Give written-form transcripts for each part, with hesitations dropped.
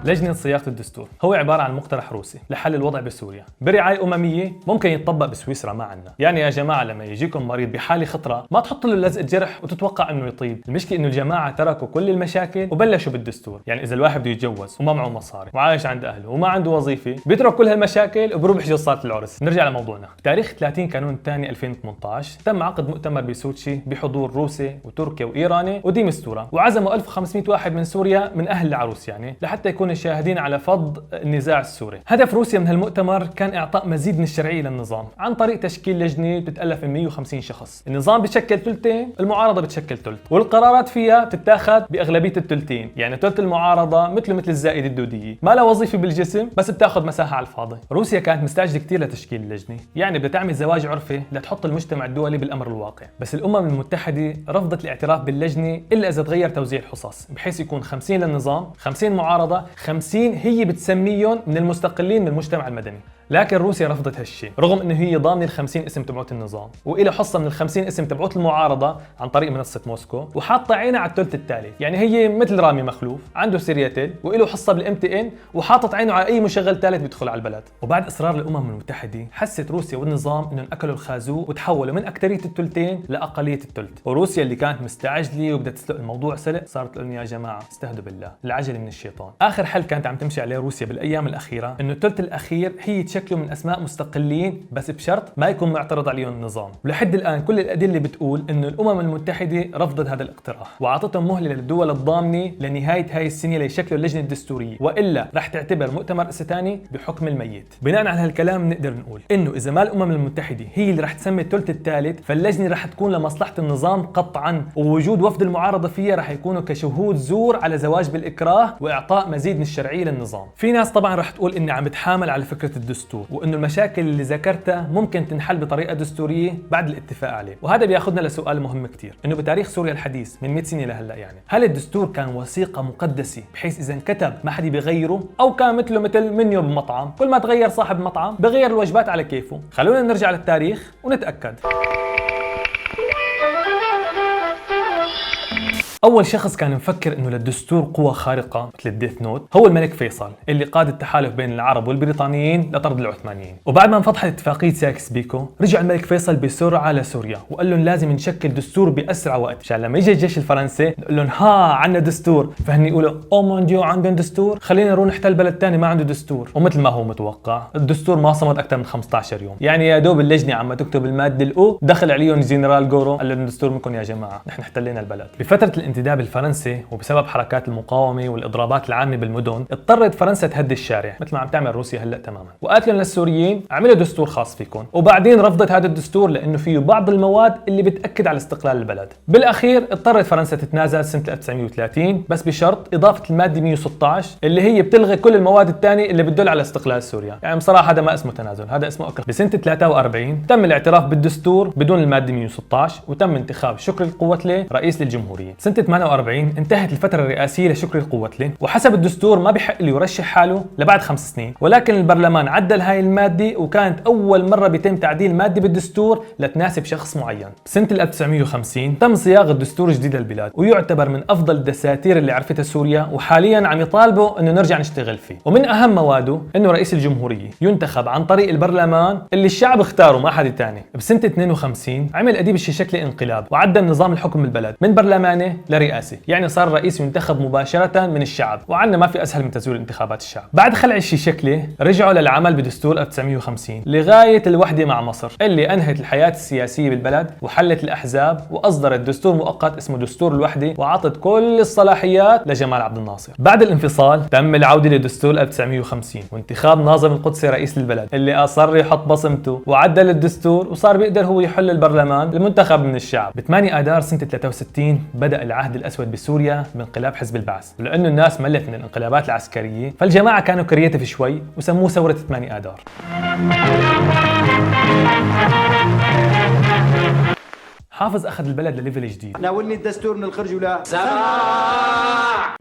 لجنة صياغة الدستور هو عبارة عن مقترح روسي لحل الوضع بسوريا برعاية أممية ممكن يتطبق بسويسرا ما عنا. يعني يا جماعة لما يجيكم مريض بحالة خطرة ما تحط له لزقة جرح وتتوقع انه يطيب. المشكلة انه الجماعة تركوا كل المشاكل وبلشوا بالدستور. يعني اذا الواحد بده يتجوز وما معه مصاري وعايش عند اهله وما عنده وظيفة بيترك كل هالمشاكل وبروح بحجز صلاة العرس. نرجع لموضوعنا. بتاريخ 30 كانون الثاني 2018 تم عقد مؤتمر بسوتشي بحضور روسي وتركيا وإيراني وديمستورا، وعزموا 1500 واحد من سوريا من اهل العروس يعني لحتى يكونوا شاهدين على فض النزاع السوري. هدف روسيا من هالمؤتمر كان اعطاء مزيد من الشرعيه للنظام عن طريق تشكيل لجنه بتتالف من 150 شخص. النظام بتشكل ثلثين، المعارضه بتشكل ثلث، والقرارات فيها بتتاخذ باغلبيه الثلثين. يعني ثلث المعارضه مثل الزائده الدوديه، ما لها وظيفه بالجسم بس بتاخذ مساحه على الفاضي. روسيا كانت مستعجله كثير لتشكيل اللجنه، يعني بدها تعمل زواج عرفي لتحط المجتمع الدولي بالامر الواقع. بس الامم المتحده رفضت الاعتراف باللجنه الا اذا تغير توزيع الحصص بحيث يكون 50 للنظام، 50 معارضه، 50 هي بتسميهم من المستقلين من المجتمع المدني. لكن روسيا رفضت هالشيء رغم انه هي ضامنه ال 50 اسم تبعوت النظام وإله حصه من ال 50 اسم تبعوت المعارضه عن طريق منصه موسكو، وحاطه عينها على الثلث الثالث. يعني هي مثل رامي مخلوف عنده سيرياتيل وإله حصه بالام تي ان وحاطط عينه على اي مشغل ثالث بيدخل على البلد. وبعد اصرار الامم المتحده حست روسيا والنظام انهم اكلوا الخازوق وتحولوا من اكثريه الثلثين لاقليه الثلث. وروسيا اللي كانت مستعجله وبدها تسلق الموضوع سلق صارت تقول يا جماعه استهدوا بالله، العجله من الشيطان. اخر حل كانت عم تمشي عليه روسيا بالايام الاخيره انه الثلث الاخير هي تشكله من اسماء مستقلين بس بشرط ما يكون معترض عليهم النظام. ولحد الان كل الادله بتقول انه الامم المتحده رفضت هذا الاقتراح وعطتهم مهله للدول الضامنه لنهايه هاي السنه ليشكلوا اللجنه الدستوريه، والا رح تعتبر مؤتمر ثاني بحكم الميت. بناء على هالكلام نقدر نقول انه اذا ما الامم المتحده هي اللي رح تسمي الثلث الثالث فاللجنه رح تكون لمصلحه النظام قطعا، ووجود وفد المعارضه فيها رح يكونوا كشهود زور على زواج بالاكراه واعطاء مزيد من الشرعيه للنظام. في ناس طبعا رح تقول اني عم بتحامل على فكره الدستور وانه المشاكل اللي ذكرتها ممكن تنحل بطريقه دستوريه بعد الاتفاق عليه. وهذا بياخذنا لسؤال مهم كثير، انه بتاريخ سوريا الحديث من 100 سنه لهلا يعني هل الدستور كان وثيقه مقدسه بحيث اذا انكتب ما حد بيغيره، او كان مثل منيو بمطعم كل ما تغير صاحب المطعم بغير الوجبات على كيفه؟ خلونا نرجع للتاريخ ونتاكد. أول شخص كان مفكر إنه للدستور قوة خارقة مثل الديث نوت هو الملك فيصل اللي قاد التحالف بين العرب والبريطانيين لطرد العثمانيين. وبعد ما انفضحت اتفاقية سايكس بيكو رجع الملك فيصل بسرعة لسوريا وقال لهم لازم نشكل دستور بأسرع وقت مشان لما يجي الجيش الفرنسي نقول لهم ها عندنا دستور، فهن يقولوا أو مون ديو عندهم دستور، خلينا نروح نحتل بلد ثاني ما عنده دستور. ومثل ما هو متوقع الدستور ما صمد أكثر من 15 يوم. يعني يا دوب اللجنة عم تكتب المادة الأو دخل عليهم جنرال جورو قال لهم الدستور منكم يا جماعة نحن احتلينا البلد. بفترة الانتداب الفرنسي وبسبب حركات المقاومه والاضرابات العامه بالمدن اضطرت فرنسا تهدي الشارع مثل ما عم تعمل روسيا هلا تماما، وقالت لهم للسوريين اعملوا دستور خاص فيكم. وبعدين رفضت هذا الدستور لانه فيه بعض المواد اللي بتاكد على استقلال البلد. بالاخير اضطرت فرنسا تتنازل سنه 1930 بس بشرط اضافه الماده 116 اللي هي بتلغي كل المواد الثانيه اللي بتدل على استقلال سوريا. يعني بصراحه هذا ما اسمه تنازل، هذا اسمه اكراه. بسنه 43 تم الاعتراف بالدستور بدون الماده 116 وتم انتخاب شكري القوتلي رئيس للجمهوريه. سنه 48 انتهت الفترة الرئاسية لشكري القوتلي، وحسب الدستور ما بيحق له يرشح حاله لبعد 5 سنين، ولكن البرلمان عدل هاي المادة وكانت أول مرة بيتم تعديل مادة بالدستور لتناسب شخص معين. بسنة 1950 تم صياغة دستور جديد للبلاد ويعتبر من أفضل الدساتير اللي عرفتها سوريا، وحاليا عم يطالبوا إنه نرجع نشتغل فيه. ومن أهم مواده إنه رئيس الجمهورية ينتخب عن طريق البرلمان اللي الشعب اختاره ما حد تاني. بسنة 52 عمل أديب الشيشكلي انقلاب وعدل نظام الحكم بالبلد من برلماني لرئاسي، يعني صار الرئيس ينتخب مباشرة من الشعب، وعندنا ما في أسهل من تزوير انتخابات الشعب. بعد خلع الشيشكلي رجعوا للعمل بدستور 1950 لغاية الوحدة مع مصر اللي أنهت الحياة السياسية بالبلد وحلت الأحزاب وأصدرت دستور مؤقت اسمه دستور الوحدة وعطت كل الصلاحيات لجمال عبد الناصر. بعد الانفصال تم العودة لدستور 1950 وانتخاب ناظم القدسي رئيس للبلد اللي أصر يحط بصمته وعدل الدستور وصار بيقدر هو يحل البرلمان المنتخب من الشعب. ب 8 آذار سنة 63 بدأ العهد الأسود بسوريا بانقلاب حزب البعث، ولأنه الناس ملت من الانقلابات العسكرية فالجماعة كانوا كرياتيف شوي وسموه ثورة 8 آذار. حافظ اخذ البلد لليفل جديد. ناولني الدستور من الخرج ولا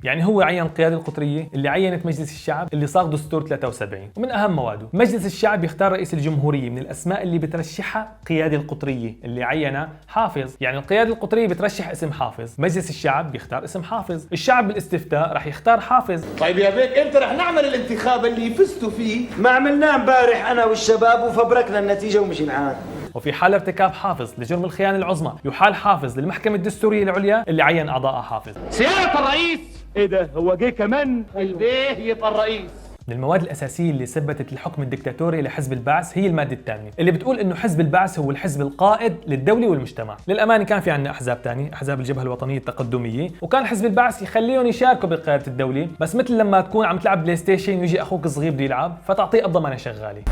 يعني هو عين القيادة القطرية اللي عينت مجلس الشعب اللي صاغ دستور 73. ومن أهم مواده مجلس الشعب يختار رئيس الجمهورية من الأسماء اللي بترشحها القيادة القطرية اللي عينها حافظ. يعني القيادة القطرية بترشح اسم حافظ، مجلس الشعب بيختار اسم حافظ، الشعب بالاستفتاء رح يختار حافظ. طيب يا بيك انت رح نعمل الانتخاب اللي فزتوا فيه. ما عملناه امبارح انا والشباب وفبركنا النتيجة ومشي الحال. وفي حال ارتكاب حافظ لجرم الخيانة العظمى يحال حافظ للمحكمة الدستورية العليا اللي عين أعضاء حافظ. سيادة الرئيس. ايه ده هو جه كمان؟ البيه يبقى الرئيس. من المواد الأساسية اللي ثبتت الحكم الدكتاتوري لحزب البعث هي المادة الثامنة اللي بتقول إنه حزب البعث هو الحزب القائد للدولة والمجتمع. للأمانة كان في عندنا أحزاب ثانية، أحزاب الجبهة الوطنية التقدمية، وكان حزب البعث يخليهم يشاركوا بقيادة الدولة، بس مثل لما تكون عم تلعب بلاي ستيشن ويجي أخوك الصغير بده يلعب فتعطيه قبضة ما أنا شغالة.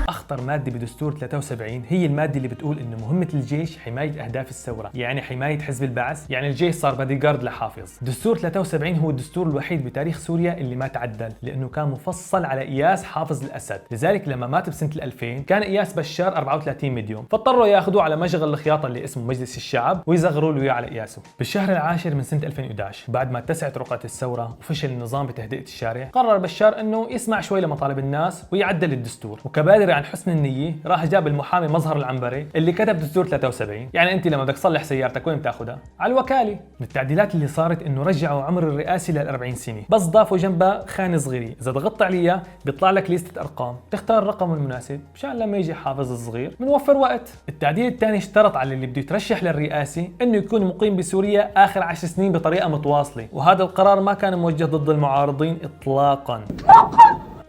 أخطر مادة بدستور 73 هي المادة اللي بتقول إنه مهمة الجيش حماية أهداف الثورة، يعني حماية حزب البعث، يعني الجيش صار بادي جارد لحافظ. دستور 73 هو الدستور الوحيد بتاريخ سوريا اللي ما تعدل، لأنه كان مفصل على قياس حافظ الأسد، لذلك لما مات بسنة 2000 كان قياس بشار 34 مليون، فاضطروا ياخذوه على مشغل الخياطة اللي اسمه مجلس الشعب ويصغروا له إياه على قياسه. بالشهر العاشر من سنة 2011 بعد ما اتسعت رقعة الثورة وفشل النظام بتهدئة الشارع، قرر بشار إنه يسمع شوي لمطالب الناس ويعدل الدستور، وكبادر عن حسن النية راح جاب المحامي مظهر العنبري اللي كتب دستور 73. يعني انت لما بدك تصلح سيارتك وين بتاخذها؟ على الوكالة. من التعديلات اللي صارت انه رجعوا عمر الرئاسي لل 40 سنة، بس ضافوا جنبها خانة صغيرة، إذا ضغطت عليها بيطلع لك ليستة أرقام، تختار الرقم المناسب مشان لما يجي حافظ الصغير بنوفر وقت. التعديل الثاني اشترط على اللي بده يترشح للرئاسة انه يكون مقيم بسوريا آخر 10 سنين بطريقة متواصلة، وهذا القرار ما كان موجه ضد المعارضين إطلاقا.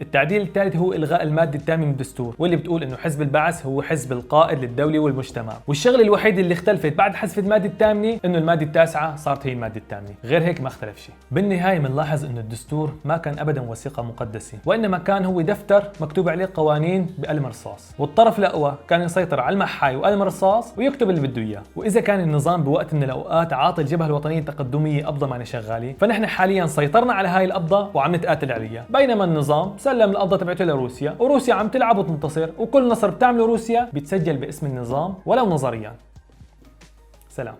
التعديل الثالث هو إلغاء المادة الثامنة من الدستور واللي بتقول إنه حزب البعث هو حزب القائد للدولة والمجتمع، والشغلة الوحيدة اللي اختلفت بعد حذف المادة الثامنة إنه المادة التاسعة صارت هي المادة الثامنة، غير هيك ما اختلف شيء. بالنهاية بنلاحظ إنه الدستور ما كان أبدا وثيقة مقدسة، وإنما كان هو دفتر مكتوب عليه قوانين بقلم رصاص، والطرف الأقوى كان يسيطر على المحاي وقلم الرصاص ويكتب اللي بده إياه. وإذا كان النظام بوقت من الأوقات عاطي الجبهة الوطنية التقدمية قبضة ما شغالة، فنحن حاليا سيطرنا على هاي القبضة وعم نتقاتل عليها، بينما النظام سلم القبضة تبعته لروسيا، وروسيا عم تلعب وتنتصر، وكل نصر بتعمله روسيا بيتسجل باسم النظام ولو نظريا. سلام.